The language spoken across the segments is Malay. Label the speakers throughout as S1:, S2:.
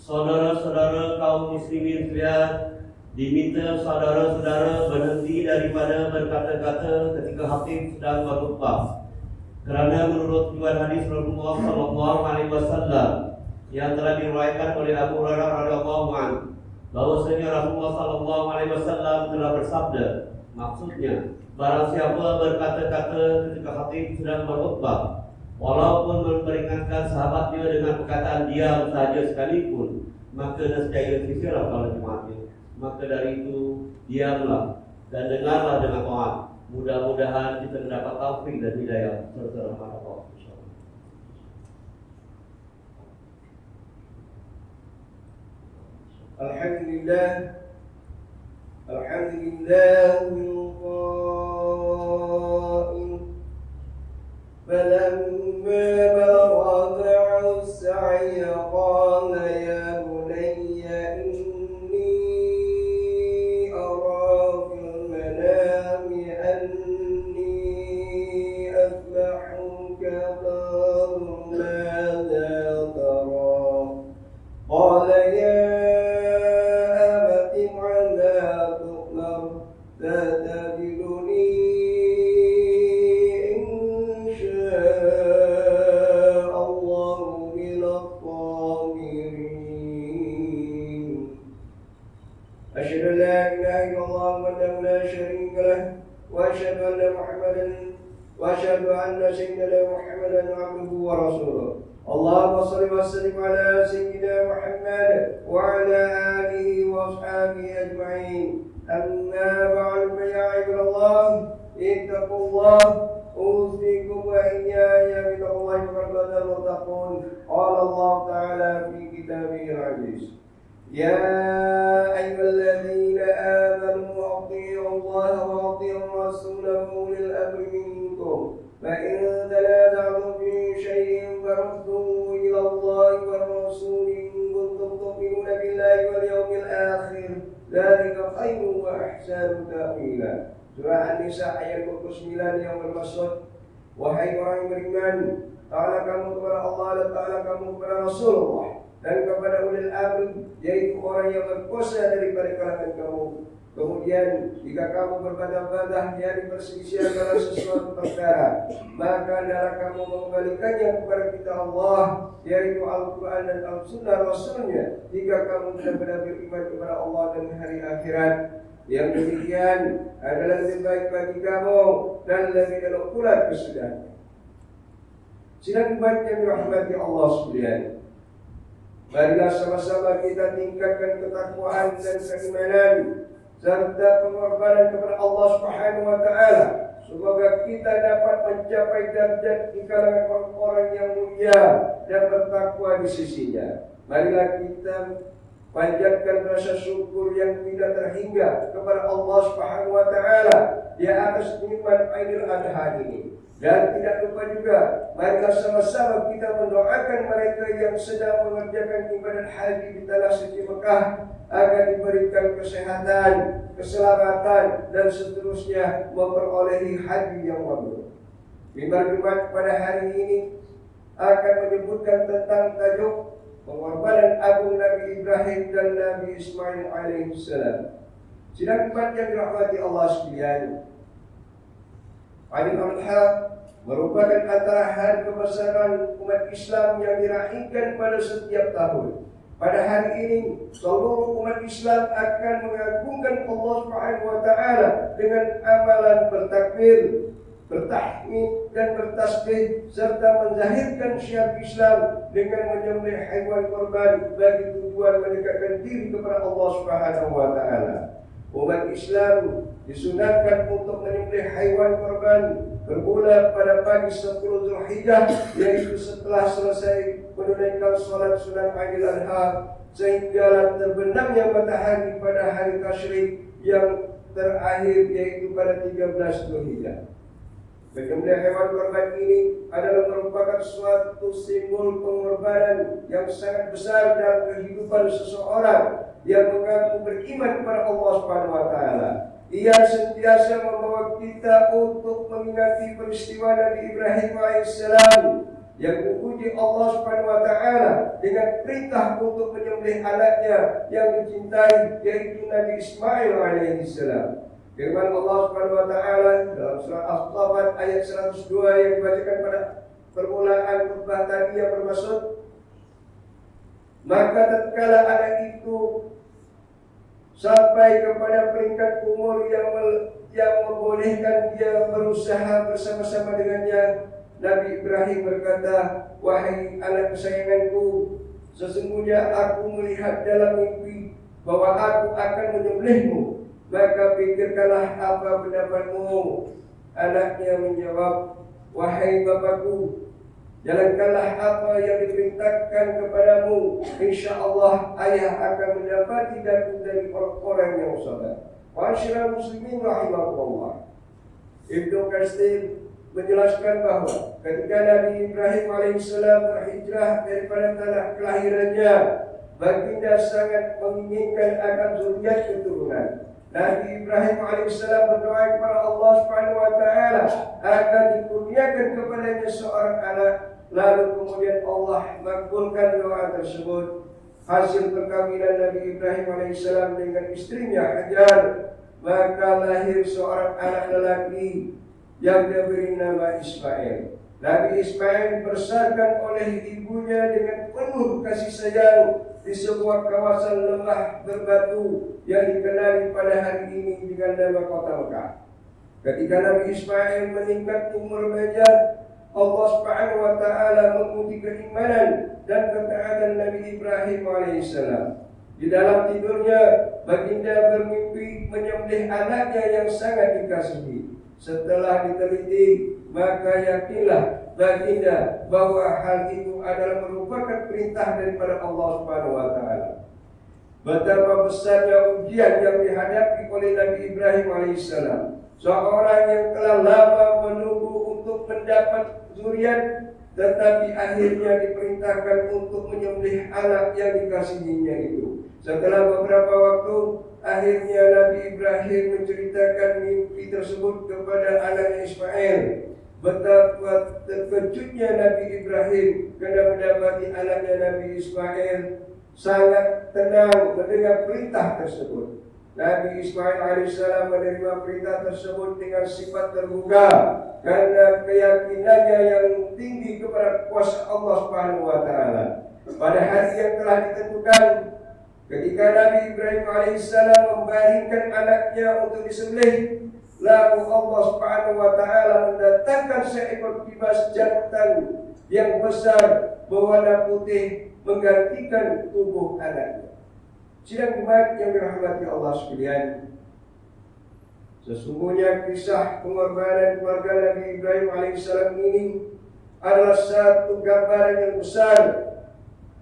S1: saudara-saudara kaum muslimin sekalian, diminta saudara-saudara berhenti daripada berkata-kata ketika khatib sedang berkhutbah. Kerana menurut riwayat hadis Rasulullah sallallahu alaihi wasallam yang telah diriwayatkan oleh Abu Hurairah radhiyallahu anhu, bahwasanya Rasulullah sallallahu alaihi wasallam telah bersabda, maksudnya barang siapa berkata-kata ketika khatib sedang berkhutbah, walaupun memperingatkan sahabatnya dengan perkataan diam saja sekalipun, maka nescaya sisirlah pahala jemaatnya. Maka dari itu diamlah dan dengarlah dengan taat. Mudah-mudahan kita mendapat taufik dan hidayah serta rahmat Allah.
S2: Alhamdulillah, alhamdulillah فلما بلغ معه السعي قال يا بني إني أرى في المنام أني أذبحك فانظر ماذا ترى قال يا أبت افعل ما تؤمر ستجدني أشهد أن لا إله إلا الله وحده لا شريك له وأشهد أن سيدنا محمدا عبده ورسوله. اللهم صل وسلم على سيدنا محمد وعلى آله وأصحابه أجمعين. أما بعد فيا عباد الله اتقوا الله أوصيكم وإياي بتقوى الله فقد المتقون. قال الله تعالى في كتابه العزيز يا أيها الذين آمنوا أطيعوا الله وأطيعوا الرسول وأولي الأمر منكم فإن تنازعتم في شيء فردوه إلى الله والرسول إن كنتم تؤمنون بالله واليوم الآخر ذلك خير وأحسن تأويلا. Surah An-Nisa ayat 29 yang bermaksud, wahai orang yang beriman, taatlah kamu kepada Allah dan taatlah kamu kepada Rasulullah dan kepada ulil amri, yaitu orang yang berkuasa daripada kalangan kamu. Kemudian jika kamu berbadah-badah yakni perselisihan dalam sesuatu perkara, maka hendaklah kamu mengembalikannya kepada kitab Allah, yaitu Al-Quran dan Al-Sunnah Rasulnya, jika kamu benar-benar beriman kepada Allah dan hari akhirat. Yang demikian adalah lebih baik bagi kamu dan lebih elok pula kesudahannya. Sidang umat yang dirahmati Allah sekalian, marilah sama-sama kita tingkatkan ketakwaan dan keimanan serta pengorbanan kepada Allah Subhanahu wa taala. Semoga kita dapat mencapai derajat di kalangan orang-orang yang mulia dan bertakwa di sisinya. Marilah kita panjatkan rasa syukur yang tidak terhingga kepada Allah Subhanahu wa taala di atas nikmat Aidil Adha ini. Dan tidak lupa juga, marilah sama-sama kita mendoakan mereka yang sedang mengerjakan ibadah haji di tanah suci Mekah agar diberikan kesehatan, keselamatan dan seterusnya memperolehi haji yang mabrur. Mimbar Jumat pada hari ini akan menyebutkan tentang tajuk pengorbanan agung Nabi Ibrahim dan Nabi Ismail alaihissalam. Sidang umat yang dirahmati Allah sekalian, Aidil Adha merupakan antara hari kebesaran umat Islam yang diraihkan pada setiap tahun. Pada hari ini, seluruh umat Islam akan mengagungkan Allah Subhanahu wa taala dengan amalan bertakbir, bertahmid dan bertasbih serta menzahirkan syiar Islam dengan menyembelih haiwan kurban bagi tujuan mendekatkan diri kepada Allah Subhanahu wa taala. Umat Islam disunatkan untuk menyembelih haiwan kurban bermula pada pagi 10 Zulhijjah, yaitu setelah selesai menunaikan salat sunat Aidil Adha sehingga terbenamnya matahari pada hari tasyrik yang terakhir, yaitu pada 13 Zulhijjah. Menyembelih hewan kurban ini adalah merupakan suatu simbol pengorbanan yang sangat besar dalam kehidupan seseorang yang mengaku beriman kepada Allah Subhanahu wa taala. Ia sentiasa membawa kita untuk mengingati peristiwa Nabi Ibrahim alaihissalam yang memuji Allah Subhanahu wa taala dengan perintah untuk menyembelih anaknya yang dicintai, yaitu Nabi Ismail alaihi salam. Firman Allah Subhanahu wa taala dalam surah As-Saffat ayat 102 yang dibacakan pada permulaan khutbah tadi yang bermaksud, maka tatkala anak itu sampai kepada peringkat umur yang membolehkan dia berusaha bersama-sama dengannya, Nabi Ibrahim berkata, wahai anak kesayanganku, sesungguhnya aku melihat dalam mimpi bahwa aku akan menyembelihmu, maka pikirkanlah apa pendapatmu. Anaknya menjawab, wahai bapakku, jalankanlah apa yang diperintahkan kepadamu. InsyaAllah ayah akan mendapati dari orang-orang yang sabar. Ma'asyiral muslimin rahimahullah. Ibnu Katsir menjelaskan bahawa ketika Nabi Ibrahim alaihissalam berhijrah daripada tanah kelahirannya, baginda sangat menginginkan akan zuriat keturunan. Nabi Ibrahim alaihissalam berdoa kepada Allah Subhanahu wa taala agar dikurniakan kepadanya seorang anak. Lalu kemudian Allah makbulkan doa tersebut. Hasil perkawinan Nabi Ibrahim alaihissalam dengan istrinya Hajar, maka lahir seorang anak lelaki yang diberi nama Ismail. Nabi Ismail dibesarkan oleh ibunya dengan penuh kasih sayang di sebuah kawasan lembah berbatu yang dikenali pada hari ini dengan nama kota Mekah. Ketika Nabi Ismail meningkat umur remaja, Allah Subhanahu wa taala menguji keimanan dan ketaatan Nabi Ibrahim alaihissalam. Di dalam tidurnya, baginda bermimpi menyembelih anaknya yang sangat dikasihi. Setelah diteliti, maka yakinlah baginda bahwa hal itu adalah merupakan perintah daripada Allah Subhanahu wa taala. Betapa besarnya ujian yang dihadapi oleh Nabi Ibrahim alaihissalam, seorang yang telah lama menunggu untuk mendapat zuriat, tetapi akhirnya diperintahkan untuk menyembelih anak yang dikasihinya itu. Setelah beberapa waktu, akhirnya Nabi Ibrahim menceritakan mimpi tersebut kepada anaknya Ismail. Betapa terkejutnya Nabi Ibrahim kerana mendapati anaknya Nabi Ismail sangat tenang mendengar perintah tersebut. Nabi Ismail alaihissalam menerima perintah tersebut dengan sifat terbuka karena keyakinannya yang tinggi kepada kuasa Allah Subhanahu wa taala. Pada hari yang telah ditentukan, ketika Nabi Ibrahim alaihissalam membaringkan anaknya untuk disembelih, lalu Allah Subhanahu wa taala mendatangkan seekor kibas jantan yang besar berwarna putih menggantikan tubuh anaknya. Sidang jemaat yang dirahmati Allah sekalian, sesungguhnya kisah pengorbanan keluarga Nabi Ibrahim alaihissalam ini adalah satu gambaran yang besar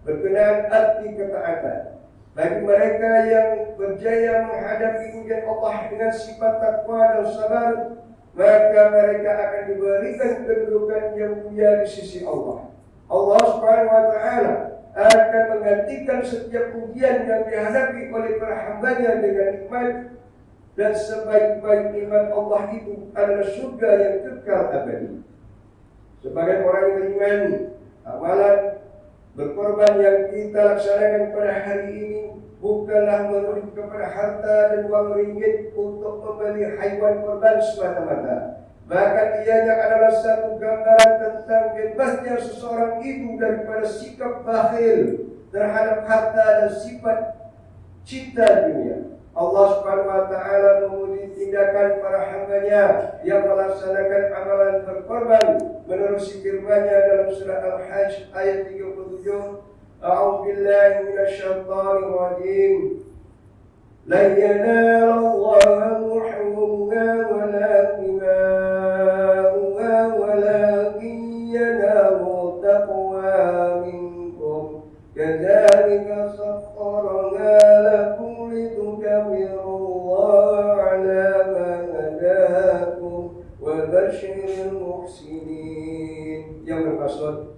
S2: berkenaan arti ketaatan. Bagi mereka yang berjaya menghadapi ujian Allah dengan sifat takwa dan sabar, maka mereka akan diberikan kedudukan yang mulia di sisi Allah. Allah Subhanahu wa taala akan menggantikan setiap ujian yang dihadapi oleh para hambanya dengan nikmat, dan sebaik-baik nikmat Allah itu adalah surga yang kekal abadi. Sebagai orang yang beriman, amalan berkorban yang kita laksanakan pada hari ini bukanlah merujuk kepada harta dan wang ringgit untuk membeli haiwan korban semata-mata. Bahkan ianya adalah satu gambaran tentang bebasnya seseorang itu daripada sikap bakhil terhadap harta dan sifat cinta dunia. Allah Subhanahu wa taala memuji tindakan para hambanya yang melaksanakan amalan berkorban menerusi firman-Nya dalam surah Al-Hajj ayat 37. A'udzu billahi minasyaitonir rajim. La yanala luhumuha wa la dima'uha walakin yanalu taqwa minkum. Kadzalika sakhkharaha lakum litukabbirullaha 'ala ma hadakum wa basyiril muhsinin. Yang bermaksud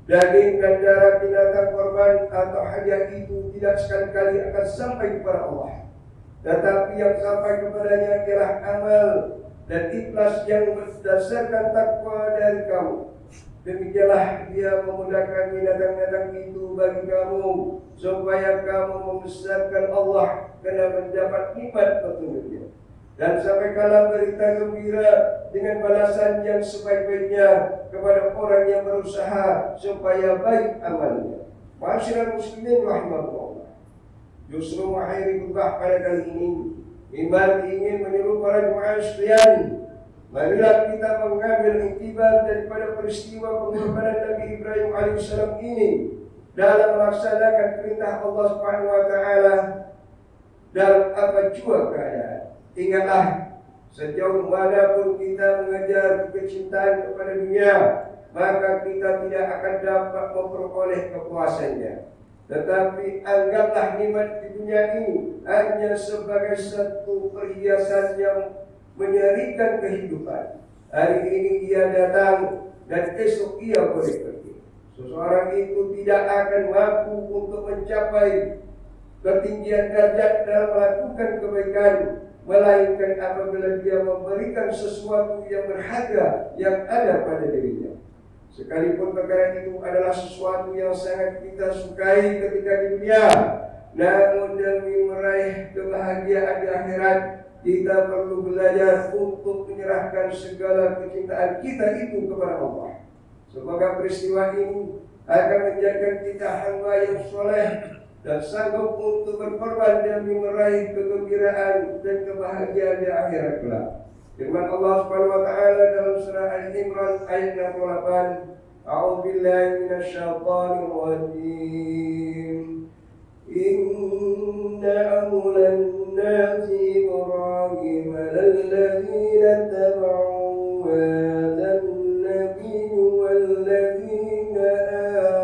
S2: daging dan darah binatang korban atau hadiah itu tidak sekali-kali akan sampai kepada Allah, tetapi yang sampai kepadanya ialah amal dan ikhlas yang berdasarkan takwa dari kamu. Demikianlah Dia memudahkan binatang-binatang itu bagi kamu, supaya kamu membesarkan Allah karena mendapat nikmat petunjuknya. Dan sampaikanlah berita gembira dengan balasan yang sebaik-baiknya kepada orang yang berusaha supaya baik amalnya. Ma'asyiral muslimin rahimakumullah. Justru mengakhiri khutbah pada kali ini, Imam ingin menyuruh para jemaah sekalian, marilah kita mengambil iktibar daripada peristiwa pengorbanan Nabi Ibrahim alaihissalam ini dalam melaksanakan perintah Allah Subhanahu wa taala dalam apa jua keadaan. Ingatlah, sejauh manapun kita mengejar kecintaan kepada dunia, maka kita tidak akan dapat memperoleh kepuasannya. Tetapi anggaplah nikmat di dunia ini hanya sebagai satu perhiasan yang menyerikan kehidupan. Hari ini ia datang dan esok ia boleh pergi. Seseorang itu tidak akan mampu untuk mencapai ketinggian derajat dalam melakukan kebaikan, melainkan apabila dia memberikan sesuatu yang berharga yang ada pada dirinya. Sekalipun perkara itu adalah sesuatu yang sangat kita sukai ketika di dunia, namun demi meraih kebahagiaan di akhirat, kita perlu belajar untuk menyerahkan segala kecintaan kita itu kepada Allah. Semoga peristiwa ini akan menjadikan kita hamba yang soleh dan sanggup untuk berkorban demi meraih kegembiraan dan kebahagiaan di akhirat kelak. Firman Allah Subhanahu wa taala dalam surah Al-Imran ayat 68, A'udzu billahi minasyaitonir rajim. Inna awlan nasi Ibrahim lalladzina tabau wa dan nabiyyu walladzina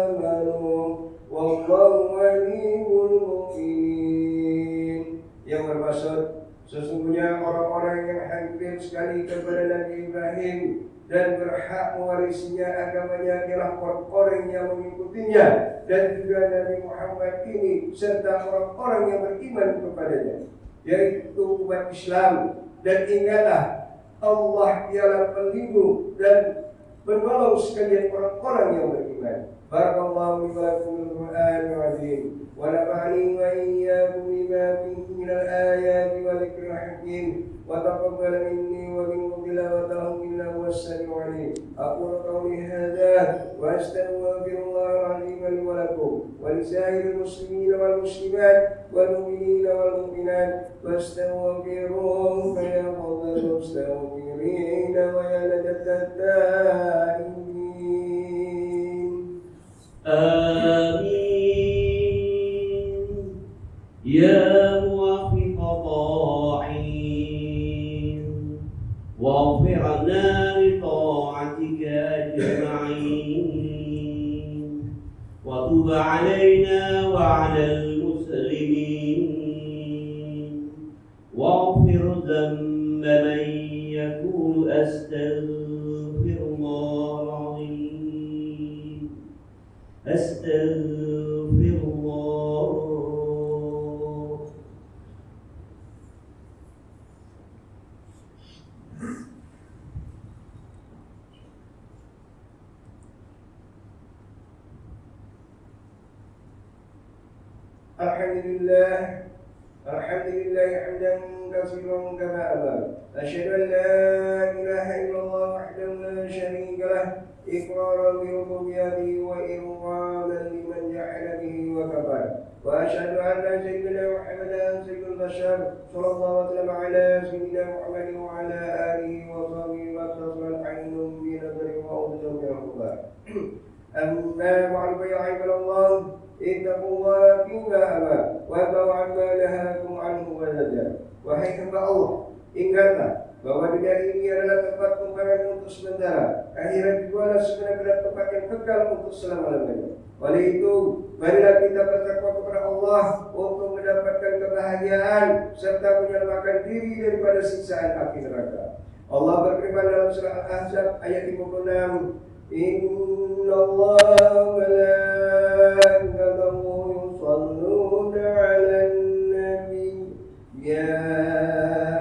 S2: amanu wallahu waliyyul mu'minin. Yang bermaksud, sesungguhnya orang-orang yang hampir sekali kepada Nabi Ibrahim dan berhak mewarisinya agamanya ialah orang-orang yang mengikutinya, dan juga Nabi Muhammad ini serta orang-orang yang beriman kepadanya, yaitu umat Islam. Dan ingatlah, Allah ialah pelindung dan penolong sekalian orang-orang yang beriman. Barakallahu li wa lakum bil Qur'anil azim wa nafa'ani wa iyyakum bima fihi minal ayati wal dhikril hakim wa taqabbal minni wa minkum tilawatahu innahu was-sami'ul 'alim. Aqulu qawli hadza wa astaghfirullahal 'azim li wa lakum wa lisa'iril muslimin wal muslimat wal mu'minina wal mu'minat wastaghfiruhu fa ya fadhal mustaghfirin wa ya najatat ta'imin.
S1: آمين يا موفق طاعين واغفر لنا بطاعتك أجمعين وتب علينا وعلى المسلمين واغفر ذنب من يقول أستغفر الله العظيم أستغفر الله.
S2: الحمد لله حمدا كثيرا كما أمر. أشهد أن لا إله إلا الله وحده لا شريك له إقرارا بربوبيته وإرغاما لمن جحد به وكفر. وأشهد أن سيدنا محمدا سيد البشر صلى الله وسلم على سيدنا محمد وعلى آله وصحبه وسلم عين بنظر وأذن بحبه. أما بعد فيا عباد الله اتقوا الله فيما أمر واتقوا عما نهاكم عنه وزجر. Wahai hamba Allah, ingatlah bahwa dunia ini adalah tempat tumpangan untuk sementara. Akhirat itu adalah sebenarnya tempat yang kekal untuk selama-lamanya. Oleh itu, marilah kita bertakwa kepada Allah untuk mendapatkan kebahagiaan serta menyelamatkan diri daripada siksaan api neraka. Allah berfirman dalam surah Al-Ahzab ayat 56, Inna Allah wa malaikatahu yusalluna 'alan nabi ya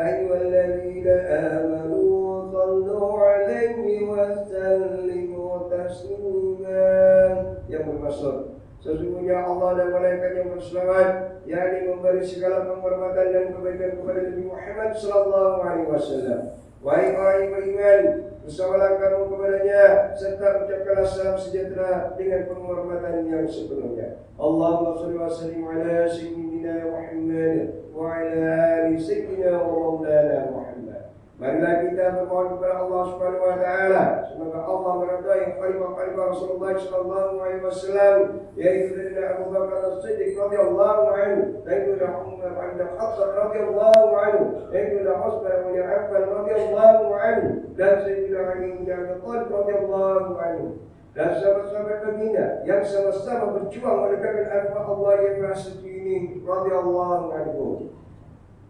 S2: ayyuhalladzina amanu sallu 'alaihi wa sallimu tasliman. Yang bermaksud, sesungguhnya Allah dan malaikat yang berselawat, yakni memberi segala penghormatan dan kebaikan kepada Nabi Muhammad sallallahu alaihi wasallam. Wahai orang yang beriman, bersalawatlah kamu kepadanya serta ucapkanlah salam sejahtera dengan penghormatan yang sepenuhnya. Allahumma shalli wa sallim ala sayyidina Muhammad wa ala ali sayyidina wa maulana Muhammad. Marilah kita bermohon kepada Allah Subhanahu wa taala semoga Allah meridai khalifah Rasulullah sallallahu alaihi wasallam, yaitu Sayyidina Abu Bakar As-Siddiq radhiyallahu anhu, Sayyidina Umar bin Khattab radhiyallahu anhu, Sayyidina Utsman bin Affan radhiyallahu anhu, dan Sayyidina Ali bin Abi Thalib radhiyallahu anhu. Dan sahabat-sahabat baginda yang sama-sama berjuang menegakkan agama Allah yang Maha Suci ini radhiyallahu anhu.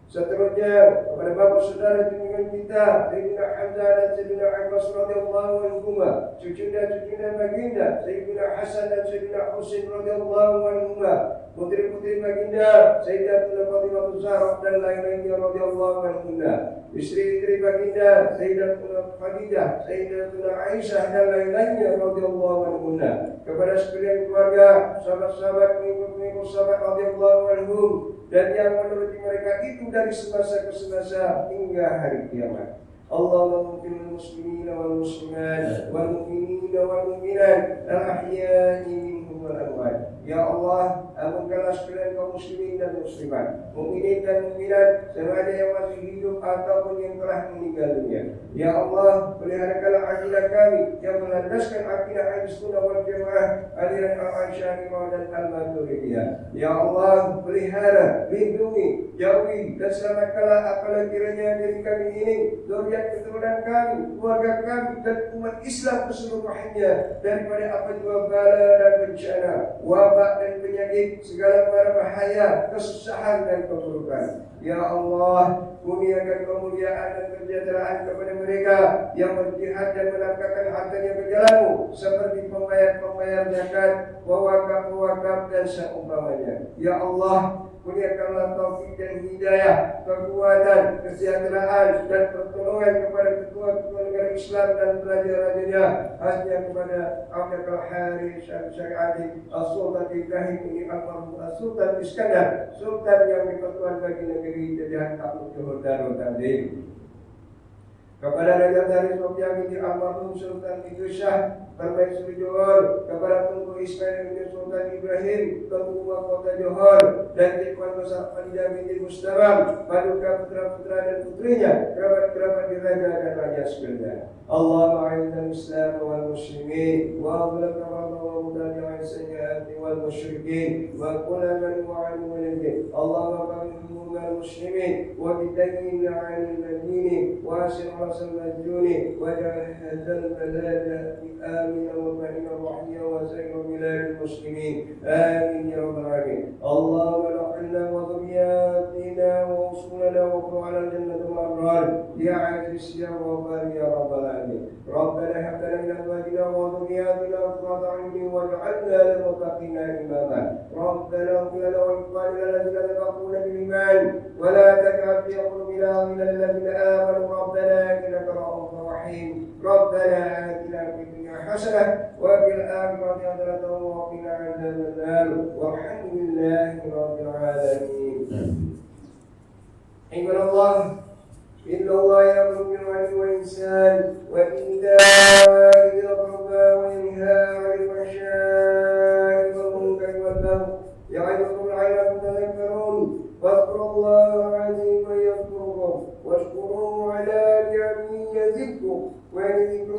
S2: Seterusnya kepada bapak saudara junjungan kita Sayyidina Hamzah dan Sayyidina Abbas radhiyallahu anhuma, cucu-cucu baginda Sayyidina Hasan dan Sayyidina Husain radhiyallahu anhuma, putri-putri baginda Sayyidatuna Fatimah Zahra dan lain-lainnya radhiyallahu anhuma, istri-istri baginda Sayyidatuna Khadijah, Sayyidatuna Aisyah dan lain-lainnya radhiyallahu anhuma, kepada sekalian keluarga, sahabat-sahabat, pengikut-pengikut sahabat radhiyallahu anhum, dan yang menuruti mereka itu dari semasa ke semasa hingga hari kiamat. Allahumma ighfir lil muslimina wal muslimat wal mu'minina wal mu'minat al-ahya'i minhum wal amwat. Ya Allah, ampunkanlah sekalian kaum muslimin dan muslimat, mukminin dan mukminat, sama ada yang masih hidup ataupun yang telah meninggal dunia. Ya Allah, peliharakanlah akidah kami yang melandaskan akidah Ahlussunnah wal Jamaah, aliran Al-Asy'ariyah dan Al-Maturidiyah. Ya Allah, pelihara, lindungi, jauhi dan selamatkanlah apalah kiranya diri kami ini, zuriat keturunan kami, keluarga kami dan umat Islam keseluruhannya daripada apa jua bala dan bencana, wabak dan penyakit, segala mara bahaya, kesusahan dan keburukan. Ya Allah, kurniakan kemuliaan dan kesejahteraan kepada mereka yang berjihad dan menafkahkan hartanya ke jalan-Mu, seperti pembayar-pembayar zakat, wakaf dan seumpamanya. Ya Allah, kurniakanlah taufik dan hidayah, kekuatan, kesejahteraan dan pertolongan kepada ketua-ketua negara Islam dan raja-rajanya, khasnya kepada Abdul Harith Syariati, Sultan Ibrahim bin Al-Farud, Sultan Iskandar, Sultan yang dipertuan bagi negeri Jajahan Takluk Johor Darul Tanzil. Kepada Raja Dari Sofia bin Al-Marhum Sultan Idris Shah Permaisuri Johor, kepada Tunku Ismail bin Sultan Ibrahim Tunku Mahkota Johor, dan Ikhwan Besar Khadijah binti Mustabam, paduka putra-putra dan putrinya, kerabat-kerabat diraja dan raja sekalian. Allahumma a'izzal Islam wal muslimin wa aghlaq wa mudani'an sayyi'ati wal musyrikin wa qul man wa'an walidin. Allahumma qawwim al-muslimin wa bidayyin 'anil madini wa asir rasal majuni wa ja'al balada آمين ومعين الرحية وسائر بلاد المسلمين آمين يا رب العالمين. اللهم نحلنا وذرياتنا ووصولنا وقر على الجنة والأبرار يا عزيز يا غفار يا رب العالمين. ربنا هب لنا من أزواجنا وذرياتنا قرة أعين واجعلنا للمتقين إماما. ربنا اغفر لنا ولإخواننا الذين سبقونا بالإيمان ولا تجعل في قلوبنا غلا للذين آمنوا ربنا إنك رؤوف رحيم. ربنا آتنا في الدنيا حسنة وفي الآخرة حسنة وقنا عذاب النار والحمد لله رب العالمين. عباد الله، إن الله يأمر بالعدل والإحسان وإيتاء ذي القربى وينهى عن الفحشاء والمنكر والبغي يعظكم لعلكم تذكرون. فاذكروا الله العظيم يذكركم واشكروه على نعمه يزدكم ولذكر